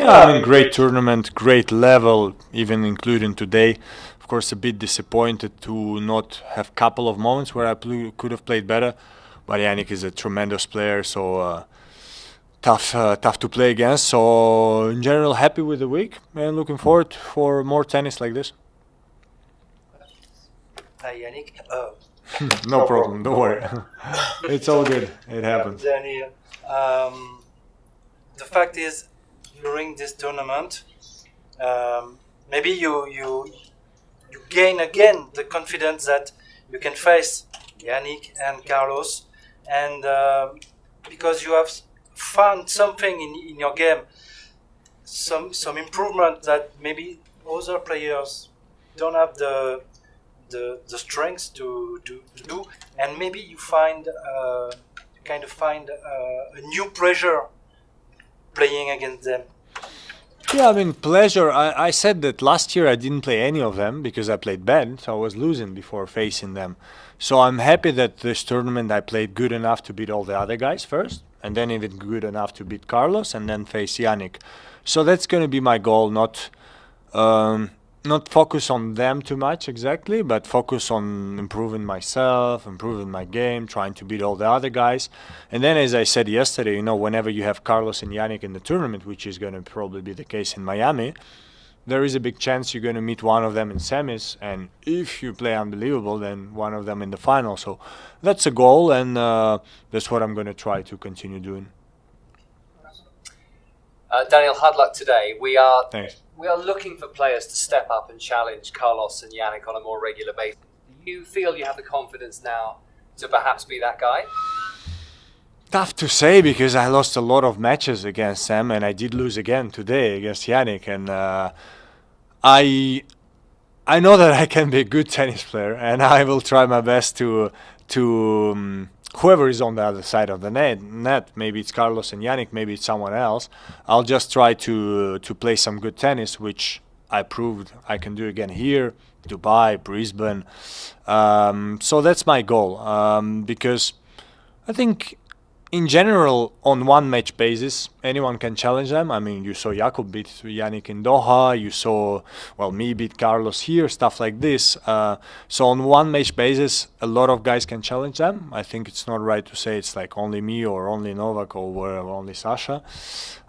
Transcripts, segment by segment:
Yeah, I mean, great tournament, great level, even including today. Of course, a bit disappointed to not have couple of moments where I could have played better. But Yannick is a tremendous player, so tough to play against. So in general, happy with the week and looking forward for more tennis like this. Hi, Yannick. No problem, don't worry. It's all good. It happens. Daniel, the fact is, during this tournament, maybe you gain again the confidence that you can face Yannick and Carlos, and because you have found something in your game, some improvement that maybe other players don't have the strength to do, and maybe you find a new pleasure playing against them. Yeah, I mean, pleasure. I said that last year I didn't play any of them because I played bad, so I was losing before facing them. So I'm happy that this tournament I played good enough to beat all the other guys first, and then even good enough to beat Carlos, and then face Yannick. So that's going to be my goal, not focus on them too much exactly, but focus on improving myself, improving my game, trying to beat all the other guys. And then, as I said yesterday, whenever you have Carlos and Yannick in the tournament, which is going to probably be the case in Miami, there is a big chance you're going to meet one of them in semis, and if you play unbelievable, then one of them in the final. So that's a goal, and that's what I'm going to try to continue doing. Daniel, hard luck today. Thanks. We are looking for players to step up and challenge Carlos and Yannick on a more regular basis. Do you feel you have the confidence now to perhaps be that guy? Tough to say because I lost a lot of matches against them, and I did lose again today against Yannick. And I know that I can be a good tennis player, and I will try my best to whoever is on the other side of the net, maybe it's Carlos and Yannick, maybe it's someone else. I'll just try to play some good tennis, which I proved I can do again here, Dubai, Brisbane. So that's my goal, because I think in general, on one match basis, anyone can challenge them. I mean, you saw Jakub beat Yannick in Doha, you saw, me beat Carlos here, stuff like this. So on one match basis, a lot of guys can challenge them. I think it's not right to say it's like only me or only Novak or only Sasha.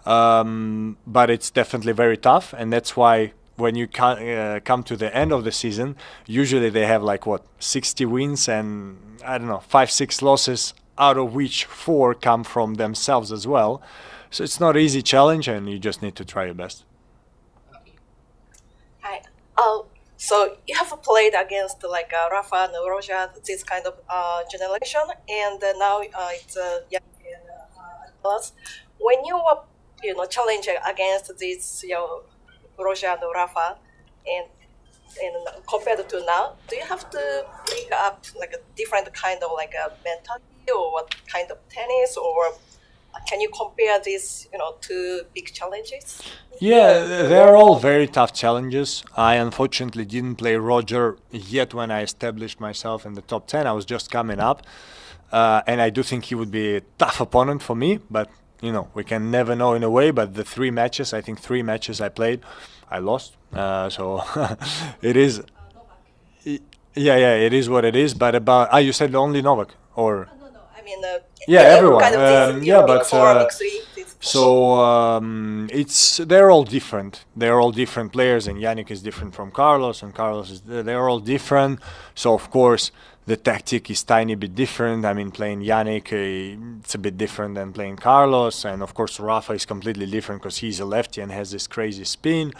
But it's definitely very tough, and that's why when you come to the end of the season, usually they have 60 wins and, 5-6 losses, out of which 4 come from themselves as well. So it's not an easy challenge, and you just need to try your best. Hi. So you have played against Rafa and Roger, this kind of generation, and now it's Yannick and us. When you were challenging against this Roger and Rafa, and compared to now, do you have to pick up a different kind of mentality or what kind of tennis, or can you compare these two big challenges? Yeah, they're all very tough challenges. I unfortunately didn't play Roger yet when I established myself in the top 10. I was just coming up, and I do think he would be a tough opponent for me, but we can never know in a way. But the 3 matches I played, I lost. So it is. Yeah, it is what it is. But you said only Novak, or? No. I mean, everyone. Kind of They're all different. They're all different players, and Yannick is different from Carlos, and they're all different. So of course the tactic is tiny bit different. I mean, playing Yannick, it's a bit different than playing Carlos, and of course Rafa is completely different because he's a lefty and has this crazy spin.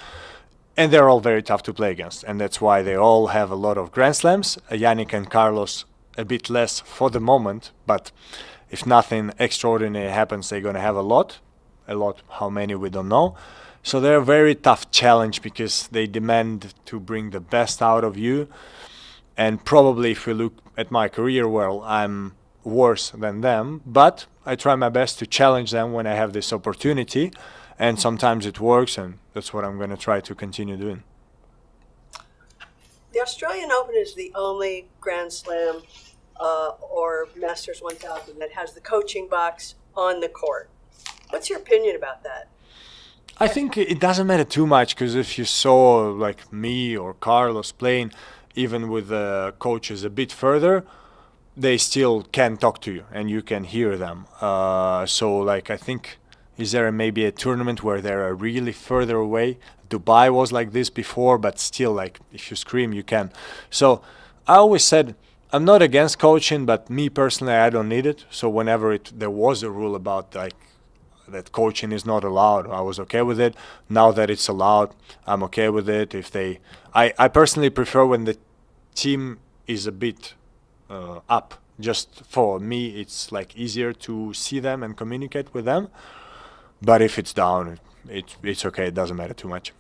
And they're all very tough to play against, and that's why they all have a lot of Grand Slams. Yannick and Carlos a bit less for the moment, but if nothing extraordinary happens, they're going to have a lot. How many we don't know. So they're a very tough challenge because they demand to bring the best out of you. And probably if we look at my career, I'm worse than them, but I try my best to challenge them when I have this opportunity, and sometimes it works, and that's what I'm going to try to continue doing. The Australian Open is the only Grand Slam or Masters 1000 that has the coaching box on the court. What's your opinion about that? I think it doesn't matter too much, because if you saw like me or Carlos playing, even with the coaches a bit further, they still can talk to you and you can hear them. So like I think, is there maybe a tournament where they're really further away? Dubai was like this before, but still, like if you scream, you can. So I always said I'm not against coaching, but me personally, I don't need it. So whenever there was a rule about like that coaching is not allowed, I was okay with it. Now that it's allowed, I'm okay with it. I personally prefer when the team is a bit up. Just for me, it's like easier to see them and communicate with them. But if it's down, it's okay. It doesn't matter too much.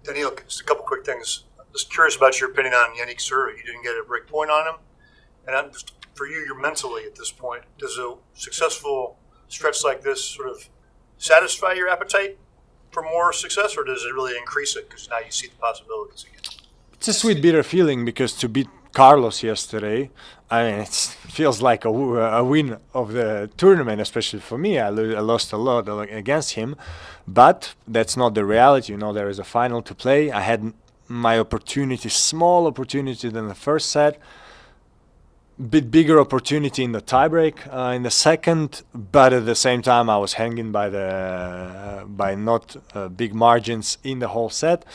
Daniel, just a couple quick things. Just curious about your opinion on Yannick Serve. You didn't get a break point on him, and I'm just, for you, you're mentally at this point. Does a successful stretch like this sort of satisfy your appetite for more success, or does it really increase it because now you see the possibilities again? It's a sweet, bitter feeling, because to beat Carlos yesterday, I mean, it feels like a win of the tournament, especially for me. I lost a lot against him, but that's not the reality. You know, there is a final to play. I had my opportunity, small opportunity than the first set, bit bigger opportunity in the tiebreak in the second, but at the same time I was hanging by not big margins in the whole set.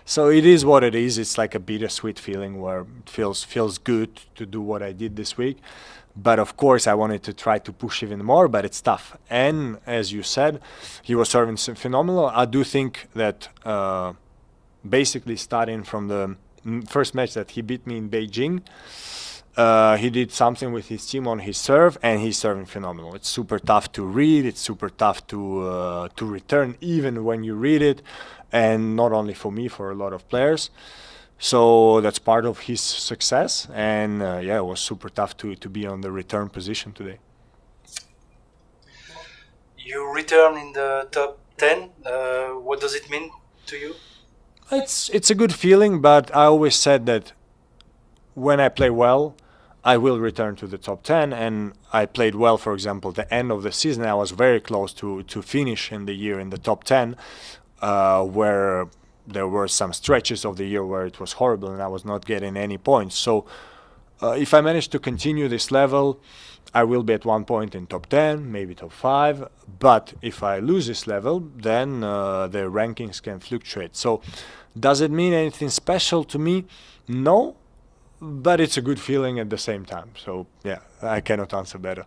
So it is what it is. It's like a bittersweet feeling where it feels good to do what I did this week. But of course I wanted to try to push even more, but it's tough. And as you said, he was serving phenomenal. I do think that basically starting from the first match that he beat me in Beijing, he did something with his team on his serve, and he's serving phenomenal. It's super tough to read. It's super tough to return, even when you read it, and not only for me, for a lot of players. So that's part of his success, and yeah, it was super tough to be on the return position today. You return in the top 10. What does it mean to you? It's a good feeling, but I always said that when I play well, I will return to the top 10, and I played well. For example, the end of the season, I was very close to finish in the year in the top 10, where there were some stretches of the year where it was horrible and I was not getting any points. So if I manage to continue this level, I will be at one point in top 10, maybe top 5. But if I lose this level, then the rankings can fluctuate. So does it mean anything special to me? No. But it's a good feeling at the same time. So, yeah, I cannot answer better.